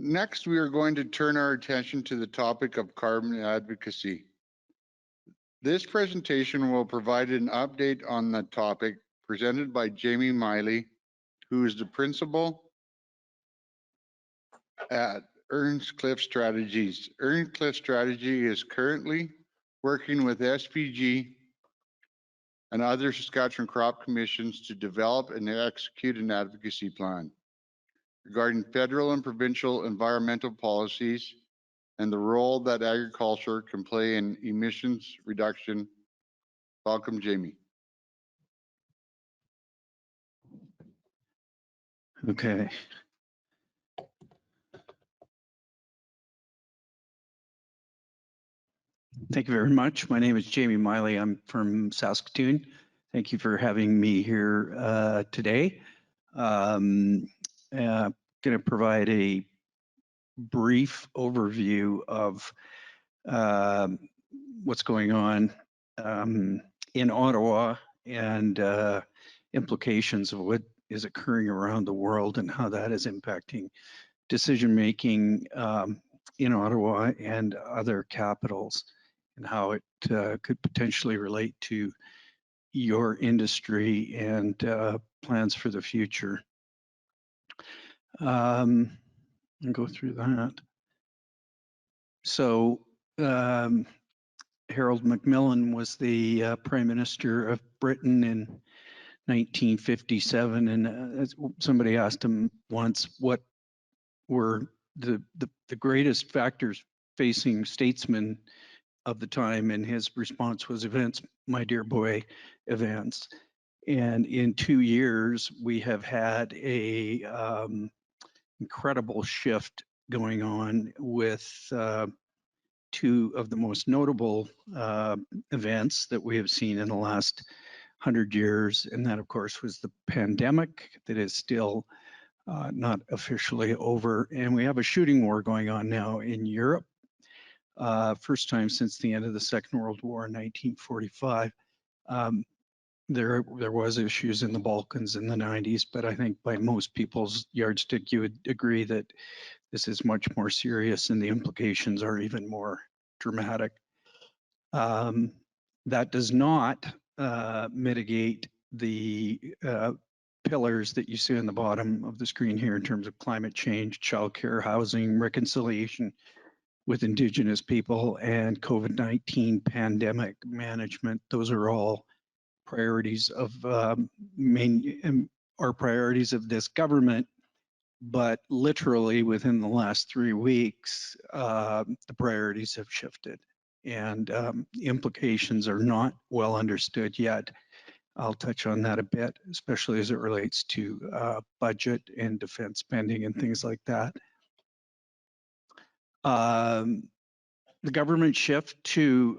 Next, we are going to turn our attention to the topic of carbon advocacy. This presentation will provide an update on the topic presented by Jamie Miley, who is the principal at Earnscliffe Strategies. Earnscliffe Strategy is currently working with SPG and other Saskatchewan crop commissions to develop and execute an advocacy plan regarding federal and provincial environmental policies and the role that agriculture can play in emissions reduction. Welcome, Jamie. Okay. Thank you very much. My name is Jamie Miley. I'm from Saskatoon. Thank you for having me here today. Going to provide a brief overview of what's going on in Ottawa and implications of what is occurring around the world and how that is impacting decision making in Ottawa and other capitals, and how it could potentially relate to your industry and plans for the future. I'll go through that. So Harold Macmillan was the Prime Minister of Britain in 1957, and somebody asked him once what were the greatest factors facing statesmen of the time, and his response was events, my dear boy, events. And in 2 years, we have had a incredible shift going on with two of the most notable events that we have seen in the last 100 years. And that, of course, was the pandemic that is still not officially over. And we have a shooting war going on now in Europe. First time since the end of the Second World War in 1945. There was issues in the Balkans in the 90s, but I think by most people's yardstick, you would agree that this is much more serious and the implications are even more dramatic. That does not mitigate the pillars that you see on the bottom of the screen here in terms of climate change, childcare, housing, reconciliation with Indigenous people, and COVID-19 pandemic management. Those are all priorities of priorities of this government, but literally within the last 3 weeks, the priorities have shifted, and the implications are not well understood yet. I'll touch on that a bit, especially as it relates to budget and defense spending and things like that. The government shift to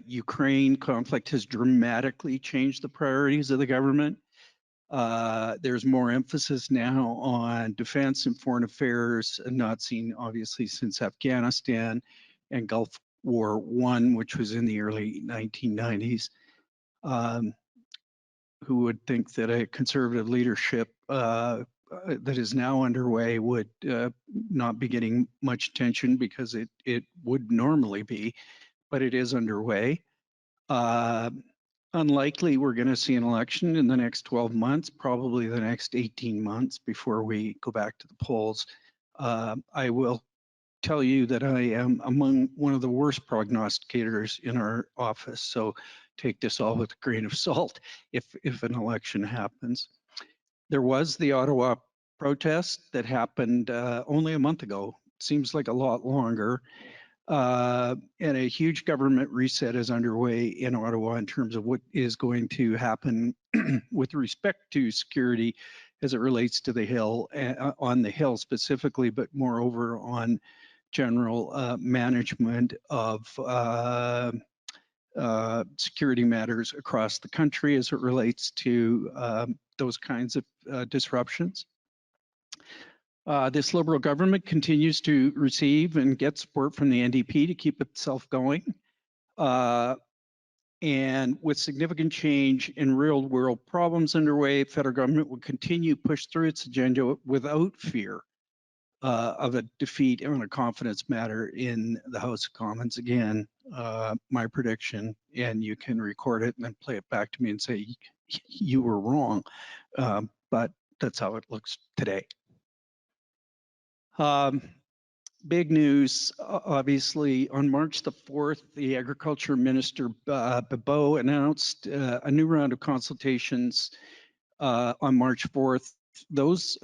Ukraine conflict has dramatically changed the priorities of the government. There's more emphasis now on defense and foreign affairs, not seen obviously since Afghanistan and Gulf War I, which was in the early 1990s. Who would think that a conservative leadership that is now underway would not be getting much attention, because it would normally be, but it is underway. Unlikely we're going to see an election in the next 12 months, probably the next 18 months before we go back to the polls. I will tell you that I am among one of the worst prognosticators in our office, so take this all with a grain of salt if an election happens. There was the Ottawa protest that happened only a month ago. Seems like a lot longer. And a huge government reset is underway in Ottawa in terms of what is going to happen with respect to security as it relates to the Hill, on the Hill specifically, but moreover on general management of security matters across the country as it relates to those kinds of disruptions. This Liberal government continues to receive and get support from the NDP to keep itself going. And with significant change in real world problems underway, federal government will continue to push through its agenda without fear of a defeat on a confidence matter in the House of Commons. Again, my prediction, and you can record it and then play it back to me and say you were wrong. But that's how it looks today. Big news, obviously, on March the 4th, the Agriculture Minister Bebeau announced a new round of consultations on March 4th. Those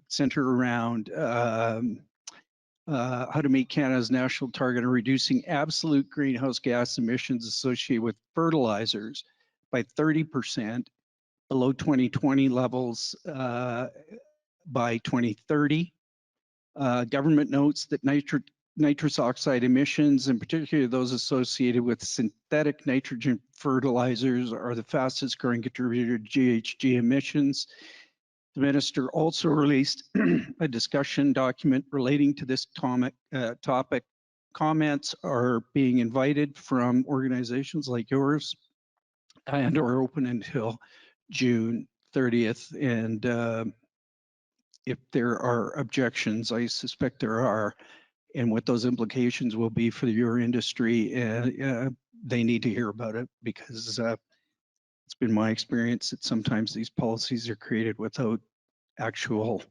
center around how to meet Canada's national target of reducing absolute greenhouse gas emissions associated with fertilizers by 30% below 2020 levels by 2030. Government notes that nitrous oxide emissions, and particularly those associated with synthetic nitrogen fertilizers, are the fastest growing contributor to GHG emissions. The minister also released a discussion document relating to this topic. Comments are being invited from organizations like yours and are open until June 30th. And if there are objections, I suspect there are, and what those implications will be for your industry, they need to hear about it, because it's been my experience that sometimes these policies are created without actual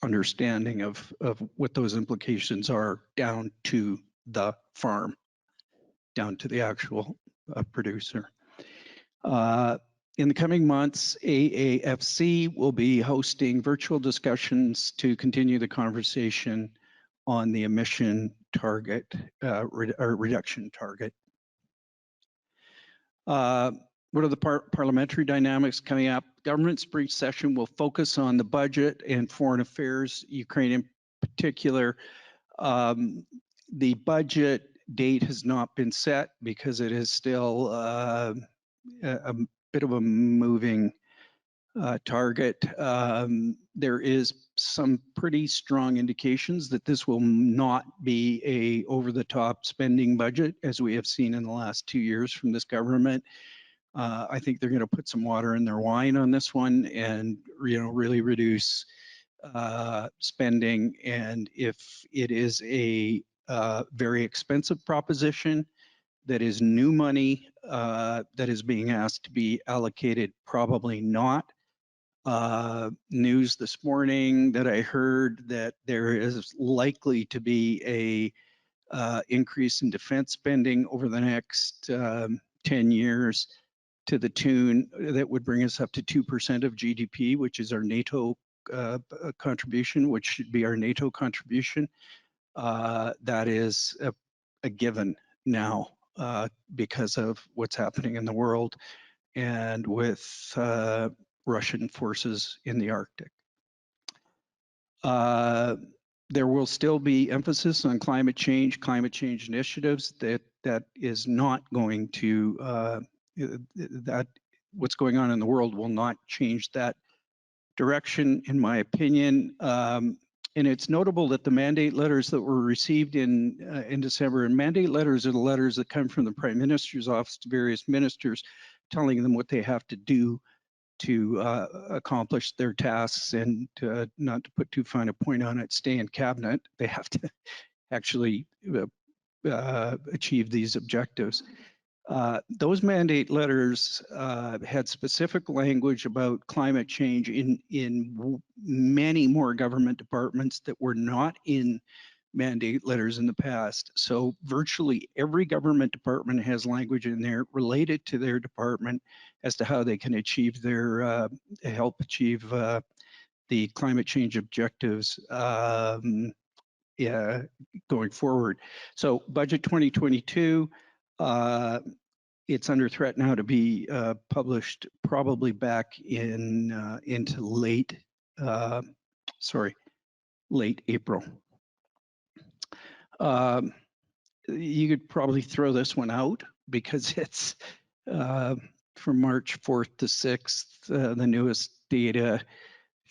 understanding of what those implications are down to the farm, down to the actual producer. In the coming months, AAFC will be hosting virtual discussions to continue the conversation on the emission target, reduction target. What are the parliamentary dynamics coming up? Government spring session will focus on the budget and foreign affairs, Ukraine in particular. The budget date has not been set because it is still a bit of a moving target. There is some pretty strong indications that this will not be a over-the-top spending budget, as we have seen in the last 2 years from this government. I think they're going to put some water in their wine on this one and really reduce spending. And if it is a very expensive proposition that is new money that is being asked to be allocated, probably not. News this morning that I heard that there is likely to be a increase in defense spending over the next 10 years to the tune that would bring us up to 2% of GDP, which is our NATO contribution, which should be our NATO contribution. That is a given now because of what's happening in the world and with Russian forces in the Arctic. There will still be emphasis on climate change initiatives. That is not going to, that what's going on in the world will not change that direction, in my opinion. And it's notable that the mandate letters that were received in December, and mandate letters are the letters that come from the Prime Minister's office to various ministers, telling them what they have to do to accomplish their tasks, and not to put too fine a point on it, stay in cabinet. They have to actually achieve these objectives. Those mandate letters had specific language about climate change in many more government departments that were not in mandate letters in the past. So virtually every government department has language in there related to their department as to how they can achieve their, help achieve the climate change objectives going forward. So budget 2022, it's under threat now to be published probably back in into late April. You could probably throw this one out because it's from March 4th to 6th. The newest data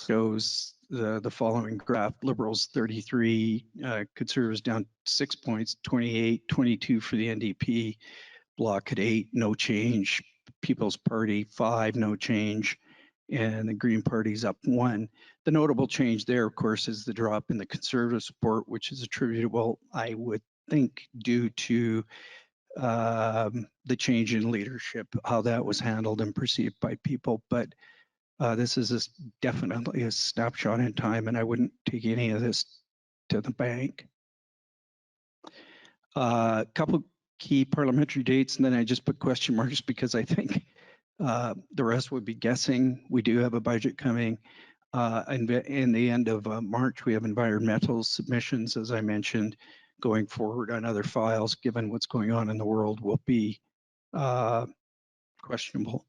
shows the following graph: Liberals 33, Conservatives down 6 points, 28, 22 for the NDP, Bloc at 8, no change, People's Party 5, no change, and the Green Party's up 1. The notable change there, of course, is the drop in the Conservative support, which is attributable, I would think, due to the change in leadership, how that was handled and perceived by people. But this is definitely a snapshot in time, and I wouldn't take any of this to the bank. A couple key parliamentary dates, and then I just put question marks because I think the rest would be guessing. We do have a budget coming. In the end of March, we have environmental submissions, as I mentioned. Going forward on other files, given what's going on in the world, will be questionable.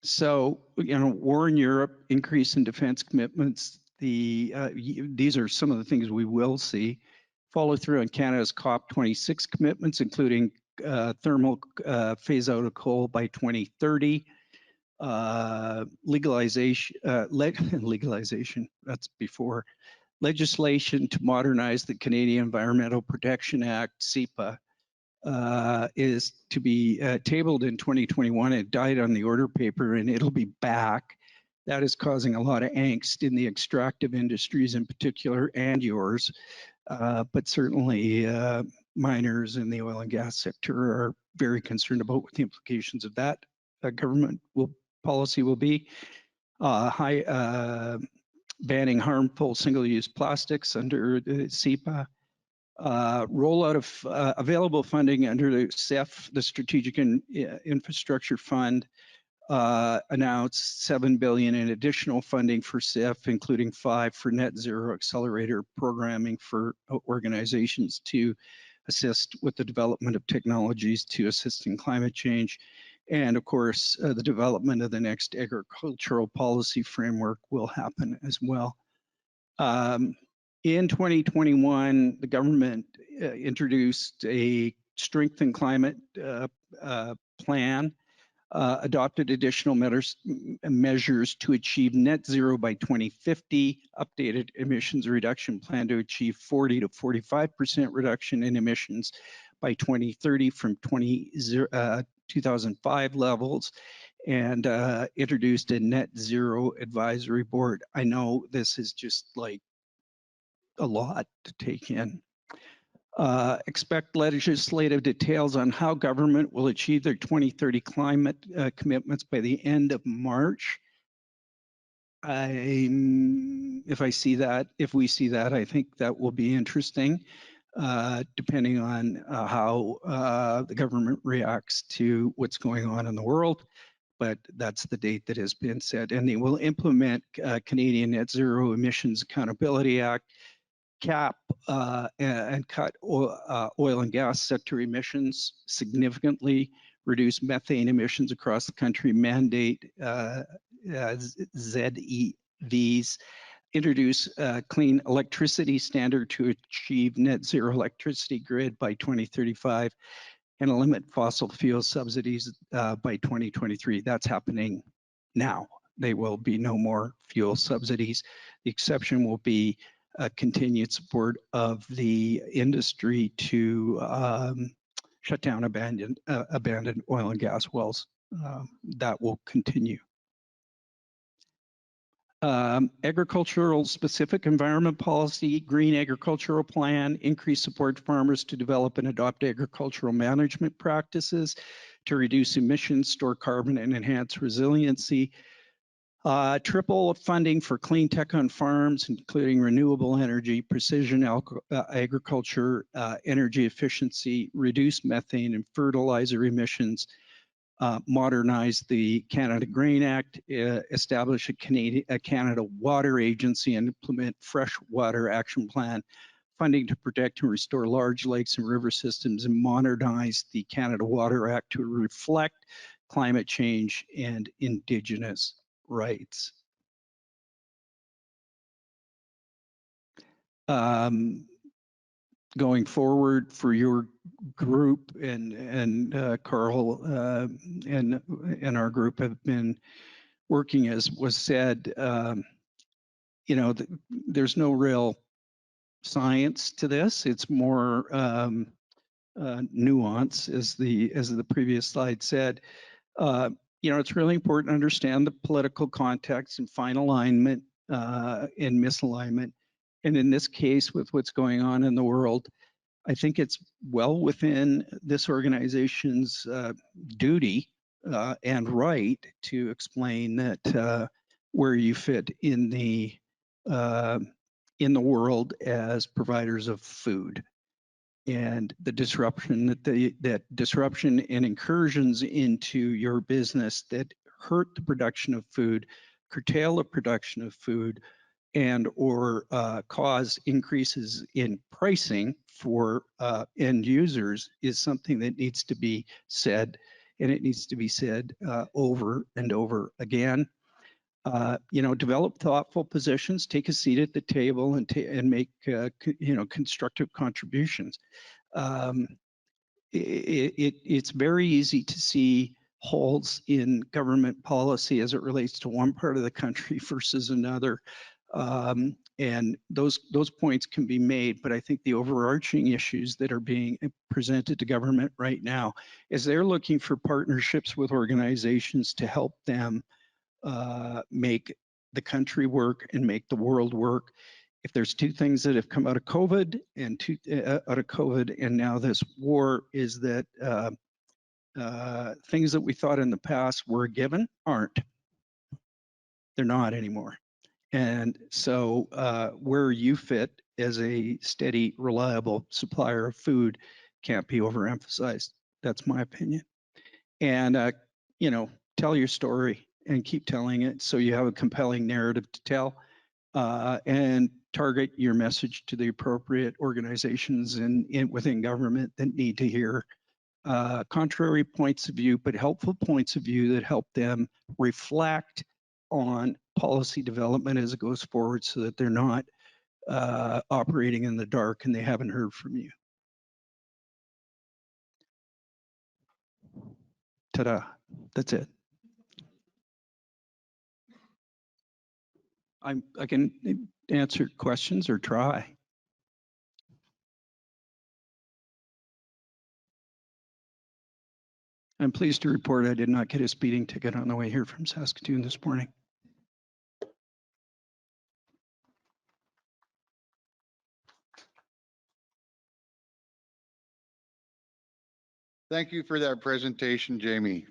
So, war in Europe, increase in defense commitments. These are some of the things we will see. Follow through on Canada's COP26 commitments, including thermal phase out of coal by 2030. Legalization, that's before. Legislation to modernize the Canadian Environmental Protection Act, CEPA, is to be tabled in 2021. It died on the order paper and it'll be back. That is causing a lot of angst in the extractive industries in particular, and yours. But certainly miners in the oil and gas sector are very concerned about what the implications of that government policy will be. Banning harmful single-use plastics under the CEPA. Rollout of available funding under the CIF, the Strategic Infrastructure Fund, announced $7 billion in additional funding for CIF, including 5 for net zero accelerator programming for organizations to assist with the development of technologies to assist in climate change. And of course, the development of the next agricultural policy framework will happen as well. In 2021, the government introduced a strengthened climate plan, adopted additional measures to achieve net zero by 2050, updated emissions reduction plan to achieve 40 to 45% reduction in emissions by 2030 from 2005 levels, and introduced a net zero advisory board. I know this is just like a lot to take in. Expect legislative details on how government will achieve their 2030 climate commitments by the end of March. If we see that, I think that will be interesting, depending on how the government reacts to what's going on in the world. But that's the date that has been set. And they will implement Canadian Net Zero Emissions Accountability Act, cap and cut oil and gas sector emissions significantly, reduce methane emissions across the country, mandate ZEVs, introduce a clean electricity standard to achieve net zero electricity grid by 2035, and limit fossil fuel subsidies by 2023. That's happening now. There will be no more fuel subsidies. The exception will be continued support of the industry to shut down abandoned oil and gas wells. That will continue. Agricultural specific environment policy, green agricultural plan, increase support to farmers to develop and adopt agricultural management practices to reduce emissions, store carbon, and enhance resiliency. Triple funding for clean tech on farms, including renewable energy, precision agriculture, energy efficiency, reduce methane and fertilizer emissions, modernize the Canada Grain Act, establish a Canada Water Agency, and implement freshwater action plan, funding to protect and restore large lakes and river systems, and modernize the Canada Water Act to reflect climate change and Indigenous rights. Going forward for your group, and Carl and our group have been working, as was said, there's no real science to this. It's more nuance, as the previous slide said. It's really important to understand the political context and fine alignment and misalignment. And in this case, with what's going on in the world, I think it's well within this organization's duty and right to explain that where you fit in the world as providers of food, and the disruption that disruption and incursions into your business that hurt the production of food, curtail the production of food, and or cause increases in pricing for end users is something that needs to be said, and it needs to be said over and over again. Develop thoughtful positions, take a seat at the table, and make constructive contributions. It's very easy to see holes in government policy as it relates to one part of the country versus another. And those points can be made, but I think the overarching issues that are being presented to government right now is they're looking for partnerships with organizations to help them make the country work and make the world work. If there's two things that have come out of COVID and now this war, is that things that we thought in the past were a given aren't. They're not anymore. And so where you fit as a steady, reliable supplier of food can't be overemphasized. That's my opinion. And, tell your story and keep telling it so you have a compelling narrative to tell, and target your message to the appropriate organizations within government that need to hear contrary points of view, but helpful points of view that help them reflect on policy development as it goes forward so that they're not operating in the dark and they haven't heard from you. Ta-da, that's it. I can answer questions or try. I'm pleased to report I did not get a speeding ticket on the way here from Saskatoon this morning. Thank you for that presentation, Jamie.